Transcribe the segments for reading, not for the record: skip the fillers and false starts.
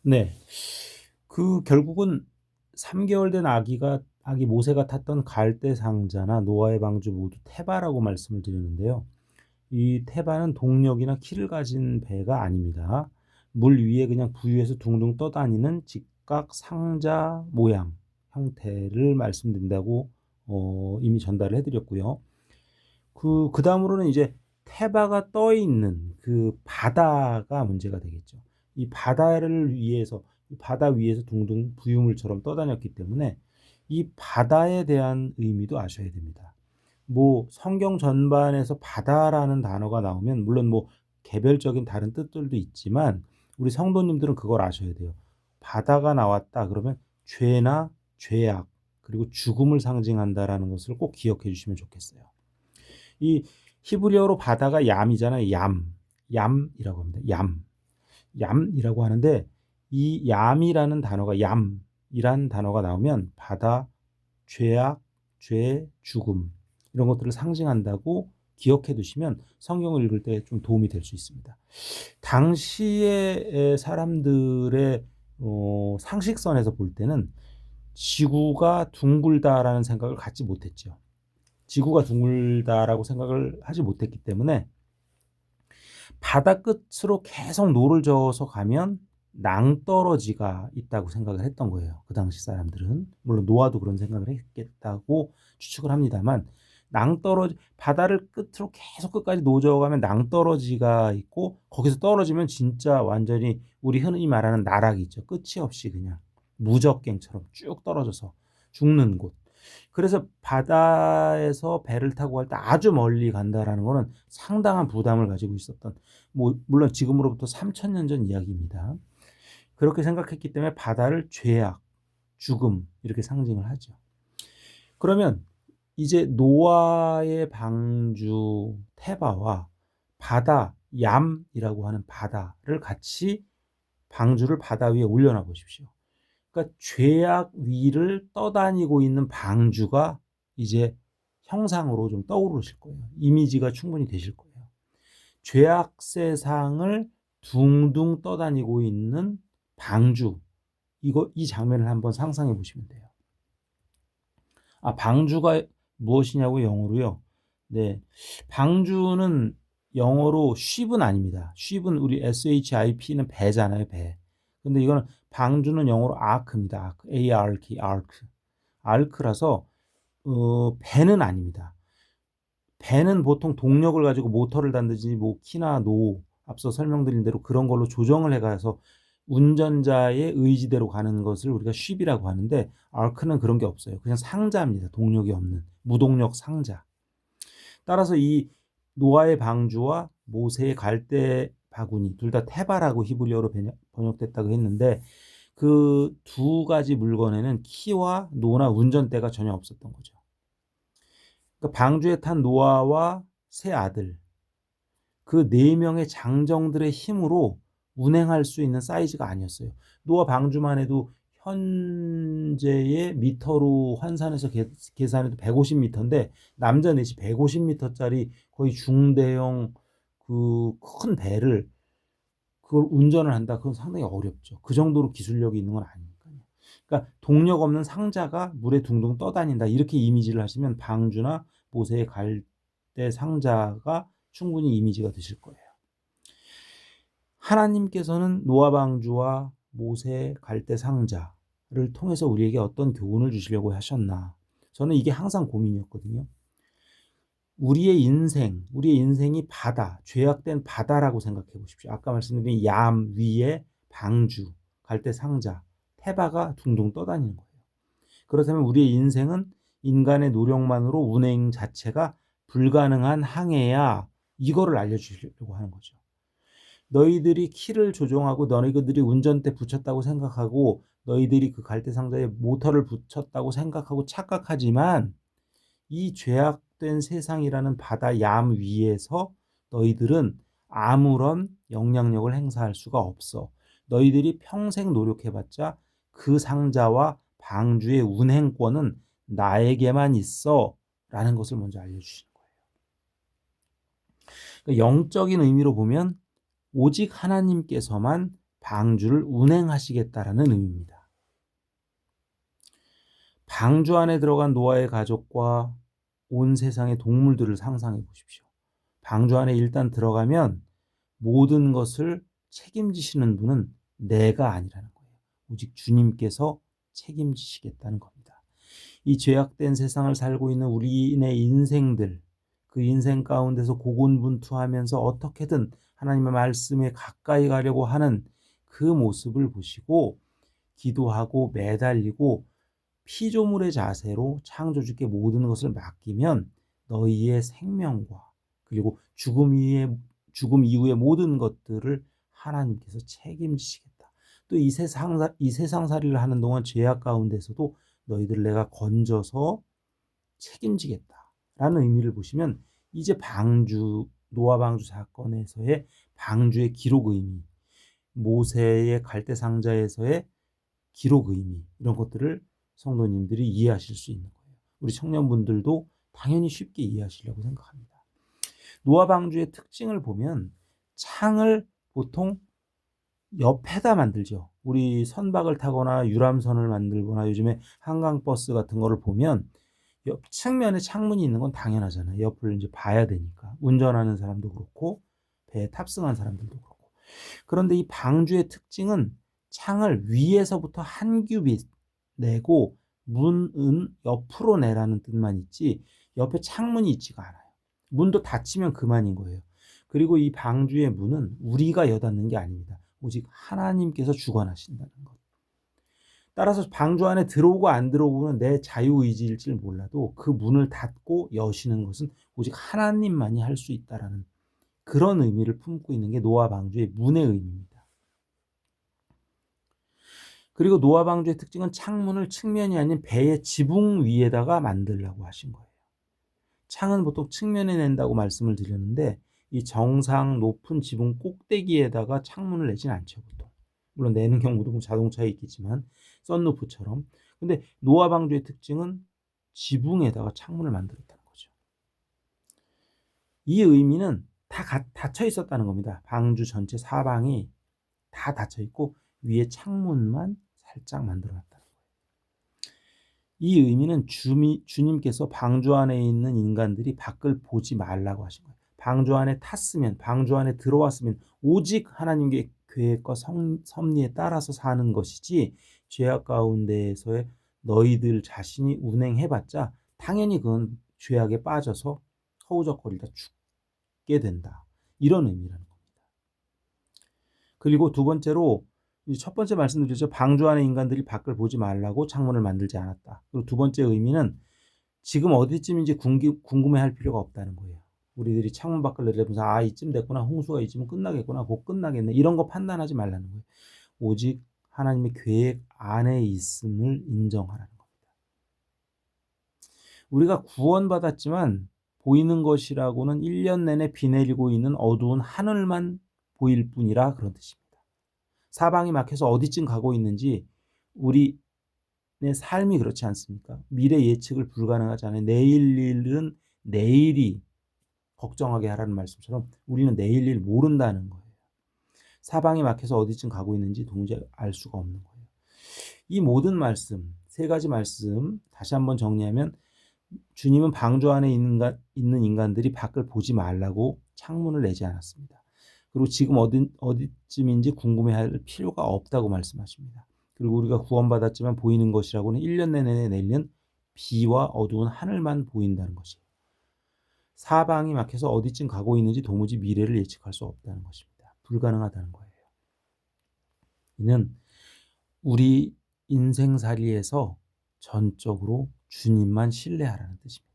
네. 결국은 3개월 된 아기 모세가 탔던 갈대 상자나 노아의 방주 모두 테바라고 말씀을 드리는데요. 이 테바는 동력이나 키를 가진 배가 아닙니다. 물 위에 그냥 부유해서 둥둥 떠다니는 직각 상자 모양 형태를 말씀드린다고 이미 전달을 해드렸고요. 그다음으로는 이제 테바가 떠 있는 그 바다가 문제가 되겠죠. 이 바다를 위해서 바다 위에서 둥둥 부유물처럼 떠다녔기 때문에 이 바다에 대한 의미도 아셔야 됩니다. 뭐 성경 전반에서 바다라는 단어가 나오면 물론 뭐 개별적인 다른 뜻들도 있지만 우리 성도님들은 그걸 아셔야 돼요. 바다가 나왔다 그러면 죄나 죄악 그리고 죽음을 상징한다라는 것을 꼭 기억해 주시면 좋겠어요. 이 히브리어로 바다가 얌이잖아요. 얌이라고 합니다. 얌이라고 하는데 이 얌이라는 단어가 얌이란 단어가 나오면 바다, 죄악, 죄, 죽음 이런 것들을 상징한다고 기억해 두시면 성경을 읽을 때 좀 도움이 될 수 있습니다. 당시의 사람들의 상식선에서 볼 때는 지구가 둥글다라는 생각을 갖지 못했죠. 지구가 둥글다라고 생각을 하지 못했기 때문에 바다 끝으로 계속 노를 저어서 가면 낭떠러지가 있다고 생각을 했던 거예요. 그 당시 사람들은. 물론 노아도 그런 생각을 했겠다고 추측을 합니다만 낭떠러지 바다를 끝으로 계속 끝까지 노저어가면 낭떠러지가 있고 거기서 떨어지면 진짜 완전히 우리 흔히 말하는 나락이 있죠. 끝이 없이 그냥 무적갱처럼 쭉 떨어져서 죽는 곳. 그래서 바다에서 배를 타고 갈 때 아주 멀리 간다라는 거는 상당한 부담을 가지고 있었던 뭐 물론 지금으로부터 3,000년 전 이야기입니다. 그렇게 생각했기 때문에 바다를 죄악, 죽음 이렇게 상징을 하죠. 그러면 이제 노아의 방주 테바와 바다 얌이라고 하는 바다를 같이 방주를 바다 위에 올려놔 보십시오. 그러니까 죄악 위를 떠다니고 있는 방주가 이제 형상으로 좀 떠오르실 거예요. 이미지가 충분히 되실 거예요. 죄악 세상을 둥둥 떠다니고 있는 방주. 이 장면을 한번 상상해 보시면 돼요. 방주가 무엇이냐고 영어로요. 네. 방주는 영어로 ship은 아닙니다. ship은 우리 ship는 배잖아요, 배. 근데 이거는 방주는 영어로 ark입니다. ark, ark. ark라서 배는 아닙니다. 배는 보통 동력을 가지고 모터를 단든지 뭐 키나 노 앞서 설명드린 대로 그런 걸로 조정을 해가서 운전자의 의지대로 가는 것을 우리가 쉽이라고 하는데 아크는 그런 게 없어요. 그냥 상자입니다. 동력이 없는 무동력 상자. 따라서 이 노아의 방주와 모세의 갈대 바구니 둘 다 테바라고 히브리어로 번역됐다고 했는데 그 두 가지 물건에는 키와 노나 운전대가 전혀 없었던 거죠. 그러니까 방주에 탄 노아와 세 아들 그 네 명의 장정들의 힘으로 운행할 수 있는 사이즈가 아니었어요. 노아 방주만 해도 현재의 미터로 환산해서 계산해도 150m인데 남자 넷이 150m짜리 거의 중대형 그 큰 배를 그걸 운전을 한다. 그건 상당히 어렵죠. 그 정도로 기술력이 있는 건 아니니까요. 그러니까 동력 없는 상자가 물에 둥둥 떠다닌다. 이렇게 이미지를 하시면 방주나 모세의 갈대 상자가 충분히 이미지가 되실 거예요. 하나님께서는 노아 방주와 모세 갈대 상자를 통해서 우리에게 어떤 교훈을 주시려고 하셨나? 저는 이게 항상 고민이었거든요. 우리의 인생이 바다, 죄악된 바다라고 생각해 보십시오. 아까 말씀드린 얌 위에 방주, 갈대 상자, 테바가 둥둥 떠다니는 거예요. 그렇다면 우리의 인생은 인간의 노력만으로 운행 자체가 불가능한 항해야 이거를 알려주려고 하는 거죠. 너희들이 키를 조종하고 너희들이 운전대 붙였다고 생각하고 너희들이 그 갈대 상자에 모터를 붙였다고 생각하고 착각하지만 이 죄악된 세상이라는 바다 얌 위에서 너희들은 아무런 영향력을 행사할 수가 없어. 너희들이 평생 노력해봤자 그 상자와 방주의 운행권은 나에게만 있어. 라는 것을 먼저 알려주시는 거예요. 그러니까 영적인 의미로 보면 오직 하나님께서만 방주를 운행하시겠다라는 의미입니다. 방주 안에 들어간 노아의 가족과 온 세상의 동물들을 상상해 보십시오. 방주 안에 일단 들어가면 모든 것을 책임지시는 분은 내가 아니라는 거예요. 오직 주님께서 책임지시겠다는 겁니다. 이 죄악된 세상을 살고 있는 우리의 인생들, 그 인생 가운데서 고군분투하면서 어떻게든 하나님의 말씀에 가까이 가려고 하는 그 모습을 보시고 기도하고 매달리고 피조물의 자세로 창조주께 모든 것을 맡기면 너희의 생명과 그리고 죽음 이후의 모든 것들을 하나님께서 책임지시겠다. 또 이 세상살이를 하는 동안 죄악 가운데서도 너희들 내가 건져서 책임지겠다라는 의미를 보시면 이제 노아 방주 사건에서의 방주의 기록 의미, 모세의 갈대 상자에서의 기록 의미, 이런 것들을 성도님들이 이해하실 수 있는 거예요. 우리 청년분들도 당연히 쉽게 이해하시려고 생각합니다. 노아 방주의 특징을 보면 창을 보통 옆에다 만들죠. 우리 선박을 타거나 유람선을 만들거나 요즘에 한강버스 같은 거를 보면 옆 측면에 창문이 있는 건 당연하잖아요. 옆을 이제 봐야 되니까. 운전하는 사람도 그렇고 배에 탑승한 사람들도 그렇고. 그런데 이 방주의 특징은 창을 위에서부터 한 큐빗 내고 문은 옆으로 내라는 뜻만 있지 옆에 창문이 있지가 않아요. 문도 닫히면 그만인 거예요. 그리고 이 방주의 문은 우리가 여닫는 게 아닙니다. 오직 하나님께서 주관하신다는 것. 따라서 방주 안에 들어오고 안 들어오고는 내 자유의지일지 몰라도 그 문을 닫고 여시는 것은 오직 하나님만이 할 수 있다라는 그런 의미를 품고 있는 게 노아 방주의 문의 의미입니다. 그리고 노아 방주의 특징은 창문을 측면이 아닌 배의 지붕 위에다가 만들라고 하신 거예요. 창은 보통 측면에 낸다고 말씀을 드렸는데 이 정상 높은 지붕 꼭대기에다가 창문을 내진 않죠, 보통. 물론 내는 경우도 자동차에 있겠지만 썬루프처럼. 근데 노아 방주의 특징은 지붕에다가 창문을 만들었다는 거죠. 이 의미는 다 닫혀 있었다는 겁니다. 방주 전체 사방이 다 닫혀 있고 위에 창문만 살짝 만들어놨다는 거예요. 이 의미는 주님께서 방주 안에 있는 인간들이 밖을 보지 말라고 하신 거예요. 방주 안에 탔으면, 방주 안에 들어왔으면 오직 하나님의 계획과 섭리에 따라서 사는 것이지 죄악 가운데에서의 너희들 자신이 운행해봤자 당연히 그건 죄악에 빠져서 허우적거리다 죽게 된다. 이런 의미라는 겁니다. 그리고 두 번째로 첫 번째 말씀드렸죠. 방주 안에 인간들이 밖을 보지 말라고 창문을 만들지 않았다. 그리고 두 번째 의미는 지금 어디쯤인지 궁금해할 필요가 없다는 거예요. 우리들이 창문 밖을 내려보면서 이쯤 됐구나. 홍수가 이쯤은 끝나겠구나. 곧 끝나겠네. 이런 거 판단하지 말라는 거예요. 오직 하나님의 계획 안에 있음을 인정하라는 겁니다. 우리가 구원받았지만 보이는 것이라고는 1년 내내 비 내리고 있는 어두운 하늘만 보일 뿐이라 그런 뜻입니다. 사방이 막혀서 어디쯤 가고 있는지 우리의 삶이 그렇지 않습니까? 미래 예측을 불가능하지 않아요. 내일 일은 내일이 걱정하게 하라는 말씀처럼 우리는 내일 일 모른다는 거예요. 사방이 막혀서 어디쯤 가고 있는지 도무지 알 수가 없는 거예요. 이 모든 말씀, 세 가지 말씀 다시 한번 정리하면 주님은 방주 안에 있는 인간들이 밖을 보지 말라고 창문을 내지 않았습니다. 그리고 지금 어디쯤인지 궁금해할 필요가 없다고 말씀하십니다. 그리고 우리가 구원받았지만 보이는 것이라고는 1년 내내 내리는 비와 어두운 하늘만 보인다는 것이에요. 사방이 막혀서 어디쯤 가고 있는지 도무지 미래를 예측할 수 없다는 것입니다. 불가능하다는 거예요. 이는 우리 인생살이에서 전적으로 주님만 신뢰하라는 뜻입니다.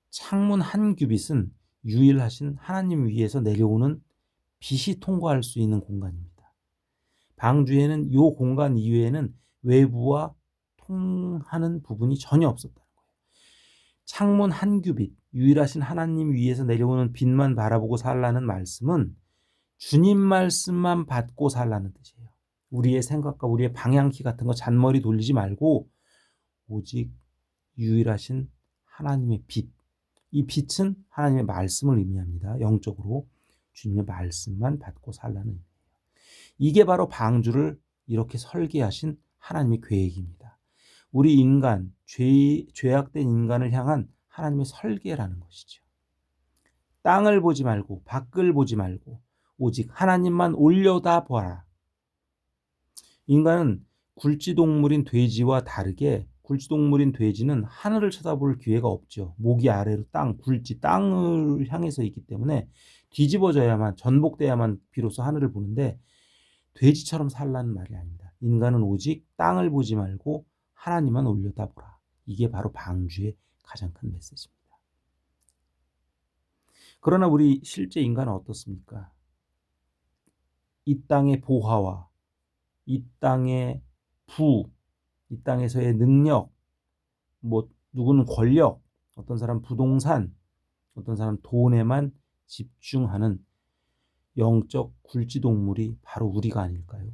창문 한 큐빗은 유일하신 하나님 위에서 내려오는 빛이 통과할 수 있는 공간입니다. 방주에는 이 공간 이외에는 외부와 통하는 부분이 전혀 없었다는 거예요. 창문 한 큐빗, 유일하신 하나님 위에서 내려오는 빛만 바라보고 살라는 말씀은 주님 말씀만 받고 살라는 뜻이에요. 우리의 생각과 우리의 방향키 같은 거 잔머리 돌리지 말고 오직 유일하신 하나님의 빛, 이 빛은 하나님의 말씀을 의미합니다. 영적으로 주님의 말씀만 받고 살라는 의미예요. 이게 바로 방주를 이렇게 설계하신 하나님의 계획입니다. 우리 인간, 죄악된 인간을 향한 하나님의 설계라는 것이죠. 땅을 보지 말고 밖을 보지 말고 오직 하나님만 올려다보아라. 인간은 굴지동물인 돼지와 다르게 굴지동물인 돼지는 하늘을 쳐다볼 기회가 없죠. 목이 아래로 땅을 향해서 있기 때문에 뒤집어져야만, 전복돼야만 비로소 하늘을 보는데 돼지처럼 살라는 말이 아닙니다. 인간은 오직 땅을 보지 말고 하나님만 올려다보라. 이게 바로 방주의 가장 큰 메시지입니다. 그러나 우리 실제 인간은 어떻습니까? 이 땅의 보화와 이 땅의 이 땅에서의 능력, 누구는 권력, 어떤 사람 부동산, 어떤 사람 돈에만 집중하는 영적 굴지동물이 바로 우리가 아닐까요?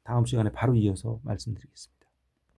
다음 시간에 바로 이어서 말씀드리겠습니다.